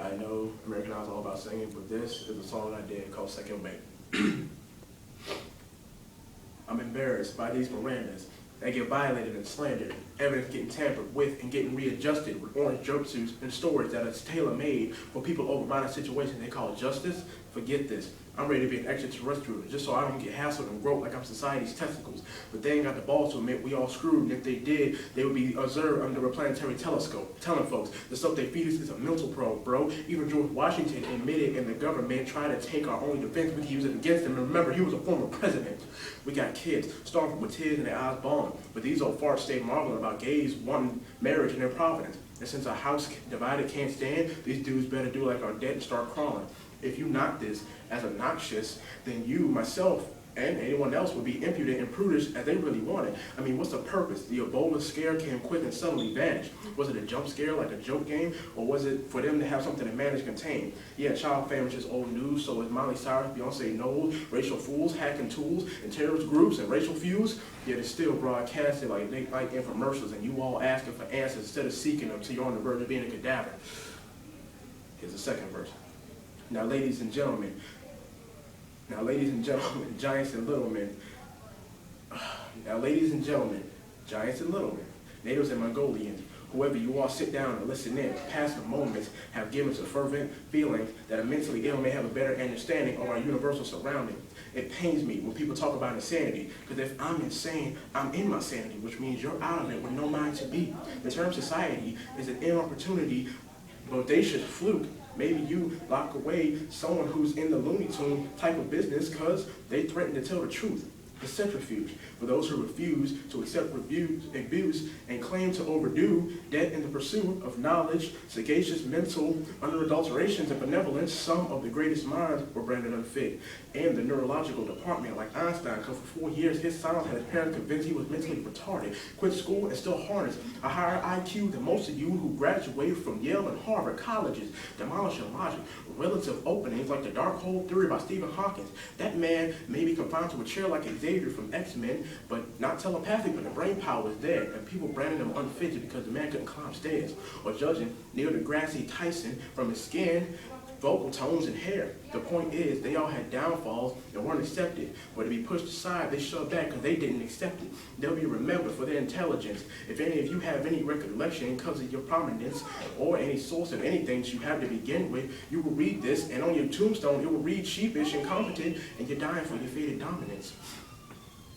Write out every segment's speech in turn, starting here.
I know American Idol's all about singing, but this is a song I did called Second Mate. I'm embarrassed by these Mirandas that get violated and slandered, evidence getting tampered with and getting readjusted with orange jumpsuits and stories that is tailor-made for people over minor situations they call justice. Forget this. I'm ready to be an extraterrestrial just so I don't get hassled and groped like I'm society's testicles. But they ain't got the balls to admit we all screwed, and if they did, they would be observed under a planetary telescope, telling folks the stuff they feed us is a mental probe, bro. Even George Washington admitted, and the government tried to take our only defense, we could use it against him. And remember, he was a former president. We got kids starving with tears in their eyes bawling, but these old farts stay marveling about gays wanting marriage and their providence. And since our house divided can't stand, these dudes better do like our dead and start crawling. If you knock this as obnoxious, then you, myself, and anyone else would be impudent and prudish as they really wanted. I mean, what's the purpose? The Ebola scare came quick and suddenly vanished. Was it a jump scare like a joke game? Or was it for them to have something to manage contain? Yeah, child famine is old news, so is Miley Cyrus, Beyonce knows, racial fools, hacking tools, and terrorist groups and racial feuds. Yet it's still broadcasted like late-night infomercials, and you all asking for answers instead of seeking them till you're on the verge of being a cadaver. Here's the second verse. Now, ladies and gentlemen, giants and little men. Now, ladies and gentlemen, giants and little men, natives and Mongolians, whoever you are, sit down and listen in. Past moments have given us a fervent feeling that a mentally ill may have a better understanding of our universal surroundings. It pains me when people talk about insanity, because if I'm insane, I'm in my sanity, which means you're out of it with no mind to be. The term society is an inopportunity, bodacious fluke. Maybe you lock away someone who's in the Looney Tune type of business because they threaten to tell the truth. The centrifuge for those who refuse to accept abuse and claim to overdo debt in the pursuit of knowledge, sagacious mental unadulterations and benevolence. Some of the greatest minds were branded unfit. And the neurological department, like Einstein, because for 4 years his silence had his parents convinced he was mentally retarded, quit school and still harness a higher IQ than most of you who graduated from Yale and Harvard colleges, demolishing logic, relative openings like the dark hole theory by Stephen Hawking. That man may be confined to a chair like Xavier from X-Men, but not telepathic, but the brain power is there, and people branded him unfit because the man couldn't climb stairs, or judging Neil deGrasse Tyson from his skin, vocal tones, and hair. The point is, they all had downfalls and weren't accepted, but to be pushed aside, they shoved back because they didn't accept it. They'll be remembered for their intelligence. If any of you have any recollection because of your prominence or any source of anything that you have to begin with, you will read this, and on your tombstone, it will read sheepish, incompetent, and you're dying for your faded dominance.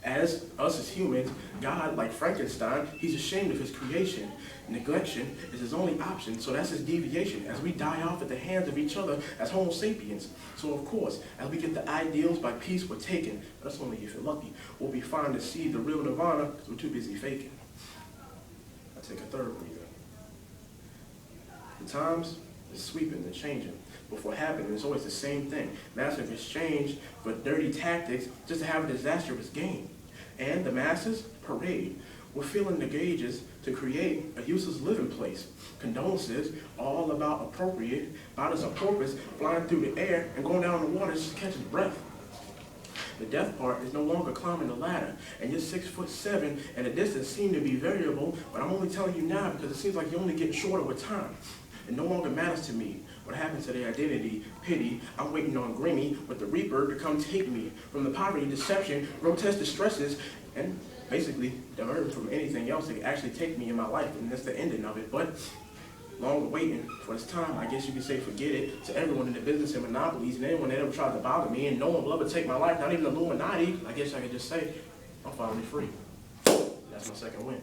As us as humans, God, like Frankenstein, he's ashamed of his creation. Neglection is his only option, so that's his deviation, as we die off at the hands of each other as Homo sapiens. So of course, as we get the ideals by piece we're taken, that's only if you're lucky, we'll be fine to see the real nirvana because we're too busy faking. I take a third breather. The times is sweeping and changing. Before happening, it's always the same thing. Massive exchange for dirty tactics just to have a disastrous game. And the masses parade. We're feeling the gauges to create a useless living place. Condolences all about appropriate, about as a porpoise flying through the air and going down in the water just to catch his breath. The death part is no longer climbing the ladder, and you're 6'7", and the distance seems to be variable, but I'm only telling you now because it seems like you're only getting shorter with time. It no longer matters to me what happens to their identity, pity. I'm waiting on Grammy with the Reaper to come take me from the poverty, deception, grotesque distresses, and basically divert from anything else that could actually take me in my life, and that's the ending of it. But long waiting for this time, I guess you could say forget it to everyone in the business and monopolies and anyone that ever tried to bother me, and no one will ever take my life, not even the Illuminati. I guess I could just say, I'm finally free. That's my second win.